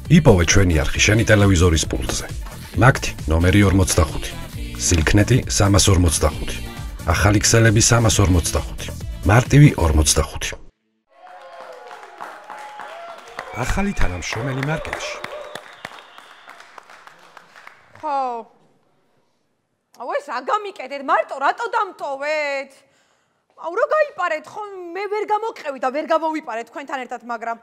იპოვე ჩვენი არხი შენი ტელევიზორის პულტზე. მაგთი ნომერი 45, სილქნეტი 345, ახალი ქსელები 345, მარტივი 45. ახალი თანამშრომელი მარკეტში. ხო. ეს აგამიკეთეთ, მარტო რატო დამტოვეთ? რა გაიპარეთ, ხო მე ვერ გამოყევი და ვერ გამოვიპარეთ თქვენთან ერთად, მაგრამ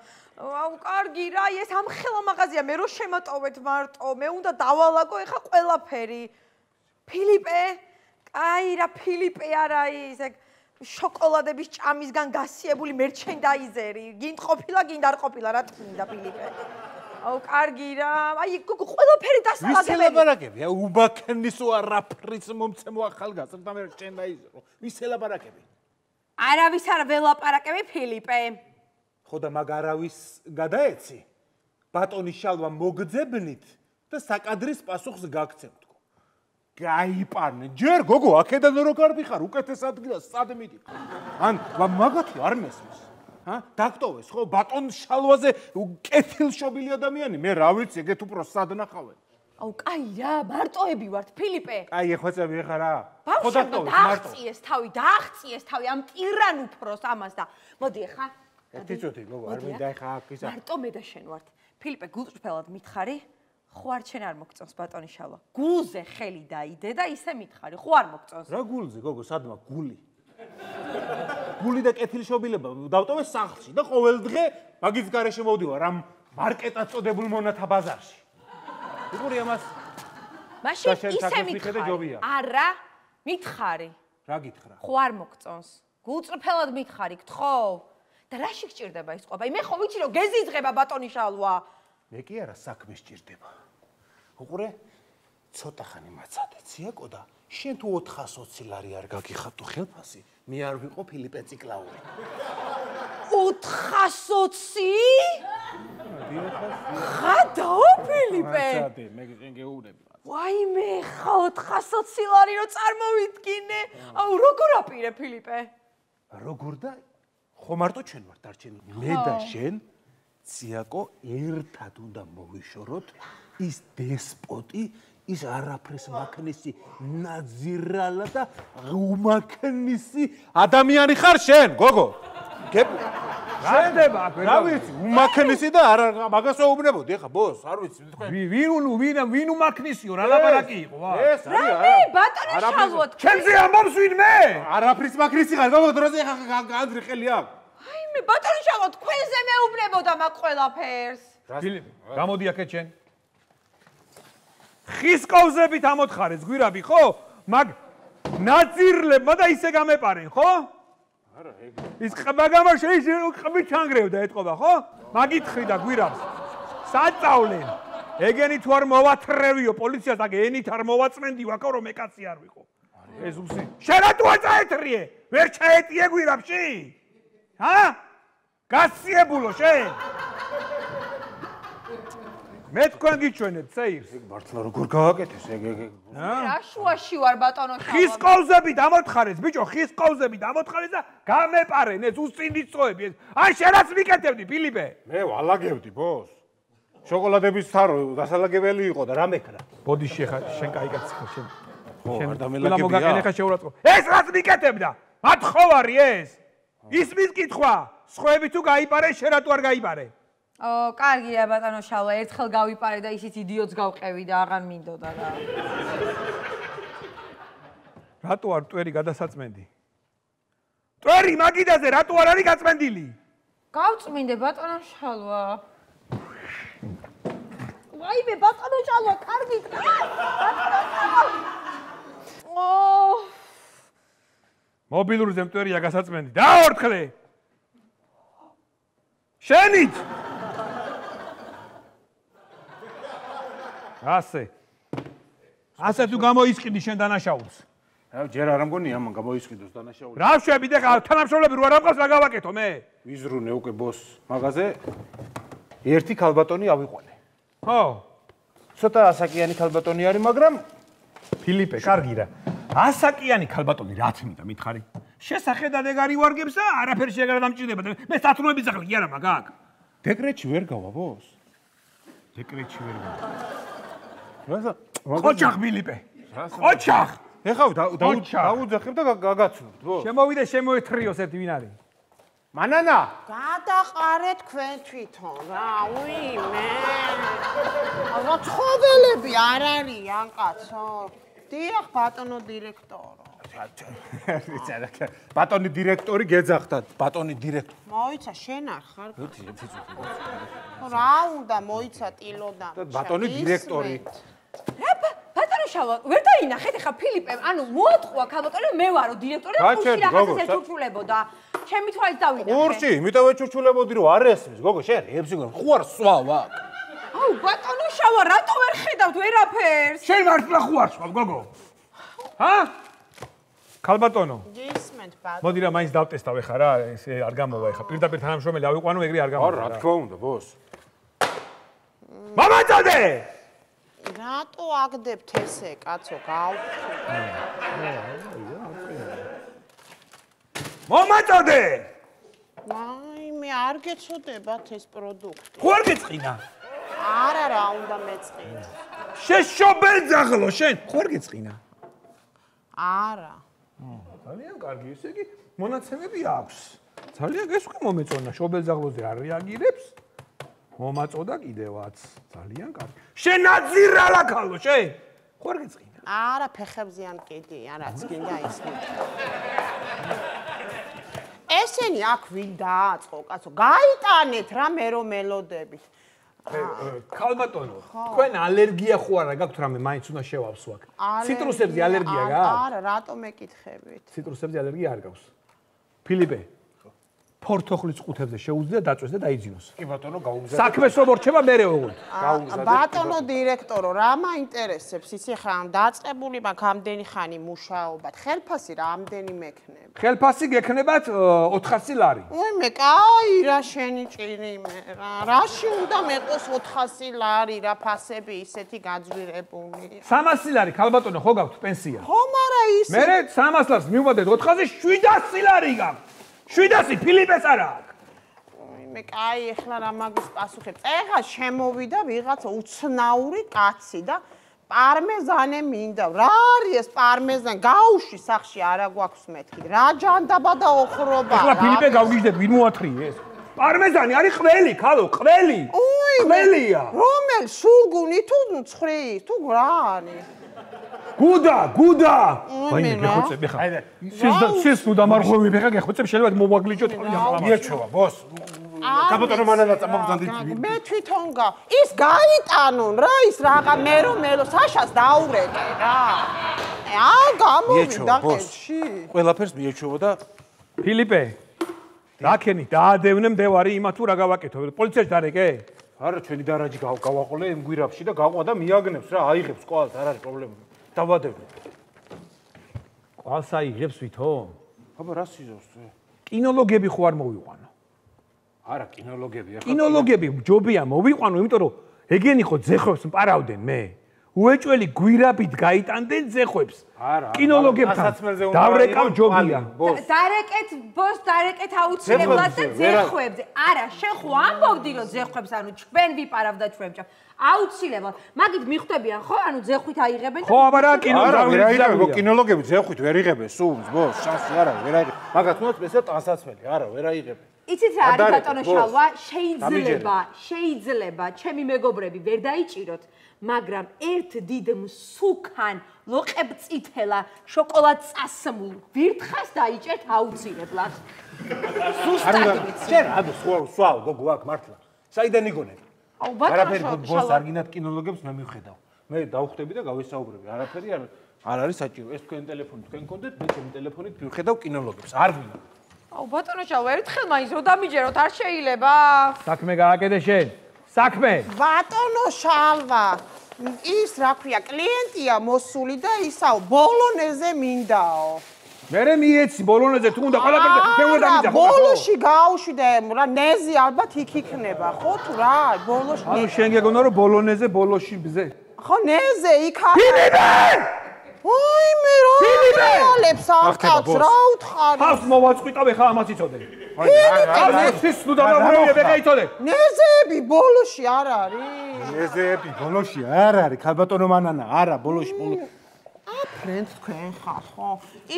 კარგი რა, ეს ამხელა მაღაზია, მე რო შემატოვეთ მარტო, მე უნდა დავალაგო ეხა ყველაფერი. ფილიპე? აი რა ფილიპე არა ის, ეგ შოკოლადების ჭამისგან გასიებული მერჩენდაიზერი. გინდ ყოფილა, გინდ არ ყოფილა, რა თქინდა ფილიპე. კარგი რა, აი ყველაფერი დასალაგებელი. ვის ელაპარაკები? უბაქნისო არაფრის მომცემო ახალგაზრდა მერჩენდაიზერო. ვის ელაპარაკები? არავის არ ველაპარაკები ფილიპე. ხო და მაგ არავის გადაეცი? ბატონის შალვა მოგძებნით და საკადრის პასუხს გაგცემთ. გაიპარნე. ჯერ გოგო, აქედან რო გარბიხარ, უკეთეს ადგილას სად მიდიხარ? ან მაგათი არ მესმის. დაგტოვეს ხო ბატონის შალვაზე კეთილშობილი ადამიანი, მე რა ვიცი, ეგეთ უფრო სად ნახავენ? კაი რა, მარტოები ვართ, ფილიპე. კაი, ეხვეწები ხარ რა? ხო დაგტოვეს, დააღწიეს თავი ამ ტირან უფროს ამას და მოდი ახლა. ერთი წუთი, გოგო, არ მინდა ახლა აქ ისა. მარტო მე და შენ ვართ. ფილიპე, გულწრფელად მითხარი? ხო არ შენ არ მოგწონს ბატონის შალვა. გულზე ხელი დაიდე და ისე მითხარი, ხო არ მოგწონს? რა გულზე, გოგო, სადმა გული? გული და კეთილშობილება დავტოვე სახლში და ყოველდღე მაგის გარეშე მოვდივარ ამ მარკეტად წოდებულ მონათა ბაზარში. უყური ამას. მაშინ ისე მითხარი. არა, მითხარი. რა გითხრა? ხო არ მოგწონს. გულწრფელად მითხარი, გთხოვ. და რაში გჭირდება ის ყოფა? მე ხო ვიცი რომ გეზიძღება ბატონის შალვა. მე კი არა საქმე სჭირდება. უყურე, ცოტა ხანი მაცადე, ციაკო და შენ თუ 420 ლარი არ გაგიხატო ხელფასი, მე არ ვიყო ფილიპე ციკლაური. 420? ხადაო ფილიპე. მაცადე, მე შენ გეუბნები. ვაიმე, ხა 420 ლარი რო წარმოვიდგინე. როგორ აპირე ფილიპე? როგორ და ხო მარტო ჩვენ ვართ დარჩენილი. მე და შენ ციაკო ერთად უნდა მოვიშოროთ ის დესპოტი, ის არაფრის მაქნისი ნაძირალა და უმაქნისი ადამიანი ხარ შენ, გოგო. გახდება აქ. რა ვიცი, უმაქნისი და არა მაგას ვეუბნებოდი, ეხა ბოს, არ ვიცი, თქვენ. ვინ უმაქნისიო, რა ლაპარაკი იყო, ვა? ეს არის რა ბატონის შალვა. ჩემზე ამბობს ვინმე? არაფრის მაქნისი ხარ, გოგო, დროზე ეხა განდრი ხელი აქ. აიმე ბატონის შალვა, თქვენზე მეუბნებოდა მაგ ყველაფერს. ფილიპე, გამოდი აქეთ შენ. ხის კოვზებით ამოთხარეს, გვირაბი, ხო? მაგ ნაძირლებმა და ისე გამეპარენ, ხო? არა, ეგ. ის მაგამა შეიძლება ყბით ჩანგრევდა ეთყობა, ხო? მაგით ხრიდა გვირაბს. საწავლენ. ეგენი თუ არ მოვათრევიო პოლიციას, აგ ენით არ მოვაწმენდიო, აქ რომ ეკაცი არ ვიყო. ეს უსი. შენ რატო აწაეთრიე? ვერ ჩაეტიე გვირაბში? გასიებულო შენ? მე თქვენ გიჩვენებთ წეირს. ეგ მართლა როგორ გავაკეთეს ეგ. რა შუაში ვარ ბატონო შალვა. ხის კოვზებით ამოთხარეს, ბიჭო, ხის კოვზებით ამოთხარეს და გამეპარენ ეს უსწინდისწოები. აი შენაც მიკეთებდი, ფილიპე. მე ვალაგებდი, ბოს. შოკოლადების თარო დასალაგებელი იყო და რა მეკრა? ბოდი შენ კაი კაცი ხარ შენ. ხო, არ დამელაგებია. მოგაკენე ხა შეურაცხო. ეს რაც მიკეთებდა? მათხოვარი ეს. ისმის კითხვა, სხვები თუ გაიპარე, შენ რატო არ გაიპარე? კარგია ბატონო შალვა, ერთხელ გავიპარე და ისიც იდიოტს გავყევი და აღარ მინდოდა რა. რატო არ მტვერი გადასაწმენდი? მტვერი მაგიდაზე რატო არ არის გაწმენდილი? გავწმინდე ბატონო შალვა. ვაიმე ბატონო შალვა, კარგით. მობილურზე მტვერია გასაწმენდი. დაორთხლე. შენით. ასე თუ გამოისყიდი შენ დანაშაულს. ჯერ არ ამგონია ამან გამოისყიდოს დანაშაული. რა შვები და თანამშრომლები რო არ ამყავს რა გავაკეთო მე? ვიზრუნე უკვე ბოს მაღაზე. ერთი ქალბატონი ავიყვანე. ხო. ცოტა ასაკიანი ქალბატონი არის, მაგრამ ფილიპე, კარგი რა. ასაკიანი ქალბატონი რაც მინდა მითხარი? შესახედად ეგ არის ვარგებს და არაფერი შეგარა დამჭირდება. მე სათნოების ახლა კი არა მაგ აქ. დეკრეტში ვერ გავა ბოს. დეკრეტში ვერ რასა? ყოჩახ ფილიპე. ყოჩახ. ეხლა დაუძახებ და გაგაცნობთ, ბო. შემოვიდე შემოეთრიოს ერთი ვინ არის? მანანა. გადაყარეთ თქვენ თვითონ რა, უიმე. რა ცხოველები არ არიან კაცო. დიახ, ბატონო დირექტორო. ბატონი დირექტორი გეძახდათ, ბატონი დირექტორი. მოიცა შენ არ ხარ? რა უნდა მოიცა ტილოდან? ბატონი დირექტორი. ბატონო შალვა, ვერ დაინახეთ ახლა ფილიპემ, ანუ მოატყუა ქალბატონი, მე ვარო დირექტორი და ხუში რაღაცას ეჩურჩულებოდა. ჩემი თვალით დავინახე. ყურში, იმიტომ ეჩურჩულებოდი რომ არ ესმის, გოგო, შენ ებზე ხო არ სვავ აქ. აუ, ბატონო შალვა, რატო ვერ ხედავთ ვერაფერს? შენ მართლა ხო არ სვავ, გოგო? ჰა? ქალბატონო. გისმენთ ბატონო. მოდი რა მაინც დავტესტავ ეხა რა, ეს არ გამოვა ეხა. პირდაპირ თანამშრომელი ავიყვანო, ეგრე არ გამოვა. რა თქმა უნდა, ბოს. მამაწოდე! რატო აგდებთ ესე, კაცო, გავხსნი. მომაწოდე! აი, მე არ გეცოდებათ ეს პროდუქტი. ხო არ გეწყინა? არა, რა უნდა მეწყინო. შეშობელძაღლო, შენ ხო არ გეწყინა? არა. ძალიან კარგი, ესე იგი მონაცემები აქვს. ძალიან გესვი მომეწონა, შობელძაღლოზე არ რეაგირებს. მომაწოდა კიდევაც. ძალიან კარგი. შენ აძირალა ქალო, შენ ხო არ გეწყინა? არა, ფეხებზე ან კიდია, რაც გინდა ის. ესენი აქ ვინ დააწყო, კაცო? გაიტანეთ რა მე რომ მელოდებით. ქალბატონო, თქვენ ალერგია ხო არა გაქვთ რამე, მაინც უნდა შევავსო აქ. ციტრუსებზე ალერგია გაქვთ? არა, რატომ მეკითხებით? ციტრუსებზე ალერგია არ გაქვს. ფილიპე, ფორთოხლის ყუთებზე შეუძლია დაწვეს და დაიძინოს. კი ბატონო, გაუმზადე. საქმეს რომ რჩება მერე ოღონდ. ბატონო დირექტორო, რა მაინტერესებს ისი ხა დაწყებული მაქვს ამდენი ხანი მუშაობად. ხელფასი რამდენი მექნება? ხელფასი გექნებათ 400 ლარი. უიმე, კაი რა შენი ჭირიმე რა. რაში უნდა მეყოს 400 ლარი რა ფასები ისეთი გაძვირებული. 300 ლარი ქალბატონო ხო გაქვთ პენსია? ხო, მარა ის. მერე 300 ლარს მივუმატეთ 400-ზე 700 ლარი გაქვთ. 700 ფილიპეს არა აქვს. მე კაი ეხლა რა მაგის პასუხებს. ეხლა შემოვიდა ვიღაცა უცნაური კაცი და პარმეზანე მინდა. რა არის ეს პარმეზანი? გაუში სახში არა გვაქვს მეთქი. რა ჯანდაბა და ოხრობა. ეხლა ფილიპე გავგიჟდები, ვინ მოათრიეს? პარმეზანი არის ყველი, ქალო, ყველი. ყველია. რომელ სულგუნი თუ ცხვრი, თუ რა არის? გუდა. ვაიმე, გეხოცები ხა. შენ ნუ დამარღვევი ხა, გეხოცებ შეიძლება მოვაგლიჯო თავი ახლა. მიეჩვევა, ბოს. კაპიტანო მანანა წამოგზანდით. მე თვითონ ის გაიტანონ რა ის რაღა მელო საშას დაურეკე რა. გამოვიდა კეთში. ყველაფერს მიეჩვევა და ფილიპე, რაკენი დაადევნე მდევარი იმა თუ რა გავაკეთო? პოლიციაში დარეკე? არა, ჩვენი დარაჯი გავაყოლე იმ გვირაბში და გაყვა და მიაგნებს რა, აიღებს ყვალს, არ არის პრობლემა. დავადევნე. ყვალს აიღებს ვითომ? აბა რა სიზავს? კინოლოგები ხო არ მოვიყვანო? არა, კინოლოგები ახლა. კინოლოგები ჯობია მოვიყვანო, იმიტომ რომ ეგენი ხო ძეხვებს მპარავდნენ მე. უეჭველი გვირაბით გაიტანდნენ ძეხვებს. არა, კინოლოგებთან დავრეკავ ჯობია. დარეკეთ, ბოს, დარეკეთ აუცილებლად და ძეხვებზე. არა, შენ ხო ამბობდი რომ ძეხვებს, ანუ ჩვენ ვიპარავდა ჩვენ ჭამ. აუცილებლად. მაგით მიხვდებიან ხო? ანუ ძეხვით აიღებენ. ხო, აბა რა კინოლოგები? კინოლოგები ძეხვით ვერ იღებენ, სულს, ბოს, შანსი არა, ვერ აიღებ. მაგათ უნდა სპეციალ ტანსაცმელი, არა, ვერ აიღებენ. იცით რა არის ბატონო შალვა? შეიძლება ჩემი მეგობრები ვერ დაიჭიროთ, მაგრამ ერთ დიდ მსუქან ლოყებწითელა შოკოლად წასმულ ვირთხას დაიჭერთ აუცილებლად. ზუსტად შენ აბა სვავ გოგო აქ მართლა. საიდან იგონებ? აუ ბატონო ბოს არ გინდათ კინოლოგებს მე მივხედავ. მე დავხვდები და გავისაუბრები. არაფერი არ არის საჭირო. ეს თქვენ ტელეფონი თქვენ გქონდეთ, მე ჩემი ტელეფონით მივხედავ კინოლოგებს. არ ვინა. აუ ბატონო შალვა, ერთხელ მაინც რო დამიჯეროთ, არ შეიძლება? საქმე გააკეთე შენ. საქმე. ბატონო შალვა, ის რა ქვია, კლიენტია მოსული და ისაო, ბოლონეზე მინდაო. მერე მიეცი ბოლონეზე თუ უნდა ყველაფერზე მე უნდა დამიძახო. ბოლოში გავუშვიდე, რა ნეზი ალბათ იქ იქნება, ხო თუ რა, ბოლოში. ანუ შენ გეგონა რომ ბოლონეზე ბოლოში ბზე. ხო ნეზე იქ არის. ფილიპე! ვაიმე რა რეალებს აკაც რა უთხარი ხავს მოვაწყვიტავ ხა ამას იცოდე ეს ნუ დამავრევია ვეღა იცოდე ნეზები ბოლოში არ არის ნეზები ბოლოში არ არის ქალბატონო მანანა არა ბოლოში აფრენდ თქვენ ხარ ხო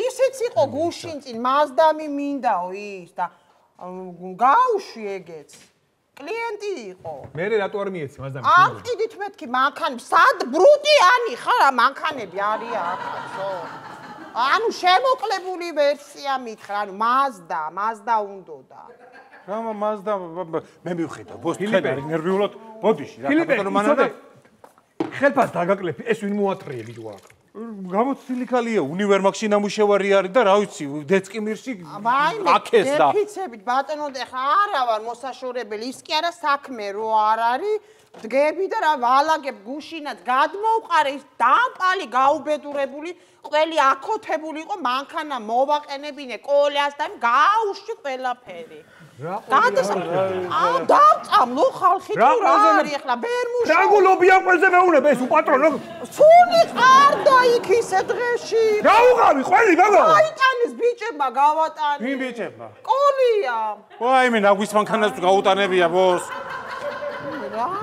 ისიც იყო გუშინ წინ მაზდამი მინდაო ის და გაუშვი ეგეც კლიენტი იყო მე რატო არ მიეცი მაზდამი აყიდით მეთქი მანქანები სად ბრუტიანი ხარ მანქანები არის ახალო ანუ შემოკლებული ვერსია მითხრა ანუ მაზდა უნდოდა რა მაზდა მე მივხედავ ბოს თქვენ არის ნერვიულად ბოდიში რა ქალბატონო მანანა ხელფას დაგაკლებ ეს ვინ მოატრიელი თუ აქ გამოცდილი ქალია უნივერმაგში ნამუშევარი არის და რა ვიცი დეწკიმირში აკეს და დეფიცებით ბატონო ხა არა ვარ მოსაშორებელი ის კი არა საქმე რო არ არის დგები და რა ვალაგებ გუშინად გადმოვყარე ის დამპალი გაუბედურებული ყველი აკოთებული იყო მანქანა მოვაყენებინე კოლას და გაუშვი ყველაფერი დავწამლო ხალხი თუ რა არის ახლა ბერმუში რა გულობია ყველზე მეუნებ ეს უპატრონო სული ყარდა იქ ისე დღეში რა უღავი ყველი გაგა აიტანეს ბიჭებმა გავატანე ვინ ბიჭებმა კოლია ვაიმე ნაგვის მანქანას გაუტანებია ბოს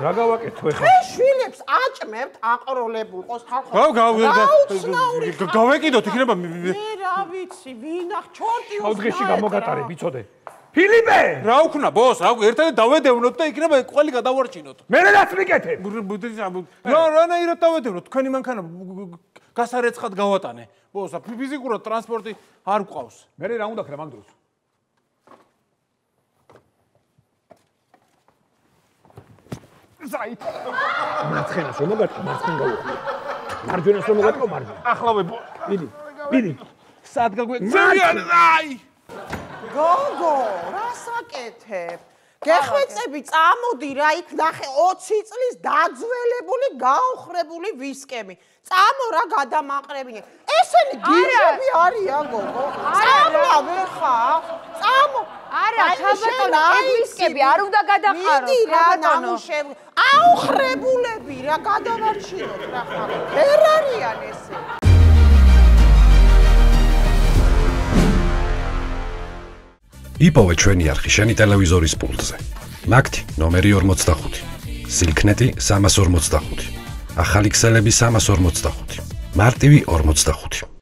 რა გავაკეთო ეხლა შვილებს აჭმევთ აყროლებულ ყოს ხალხო გავეკიდოთ იქნება მე რა ვიცი ვინ ახ ჩორტი დღეში გამოგატარე ბიცოდე ფილიპე რა უქნა ბოს რა ერთად დავედევნოთ და იქნება ყველი გადავარჩინოთ მე რაც მიკეთებ რანაირად დავედევნოთ თქვენი მანქანა გასარეცხად გავატანე ბოს ფიზიკურად ტრანსპორტი არ გვყავს მე რა უნდა ქრა მაგ დროს ზაით მარცხენას რომ მოგატყო მარცხენ გავუხმო მარჯვენას რომ მოგატყო მარჯვენა ახლავე მიდი სად გაგვეციან აი გოგო რა საკეთებ გეხვეწები წამოდი რა იქ ნახე 20 წლის დაძველებული გაუხრებული ვისკები წამო რა გადამაყრებინე ესენი გიჟები არიან გოგო წამლავე ხარ წამო არა ქალბატონო ეს ვისკები არ უნდა გადახაროთ მიდი რა ნამუშევ აუხრებულები რა გადავარჩინოთ რა ხარ ვერ არიან ესე იპოვე ჩვენი არხი შენი ტელევიზორის პულტზე. მაგთი ნომერი 45. სილქნეტი 345. ახალი ქსელები 345. მარტივი 45.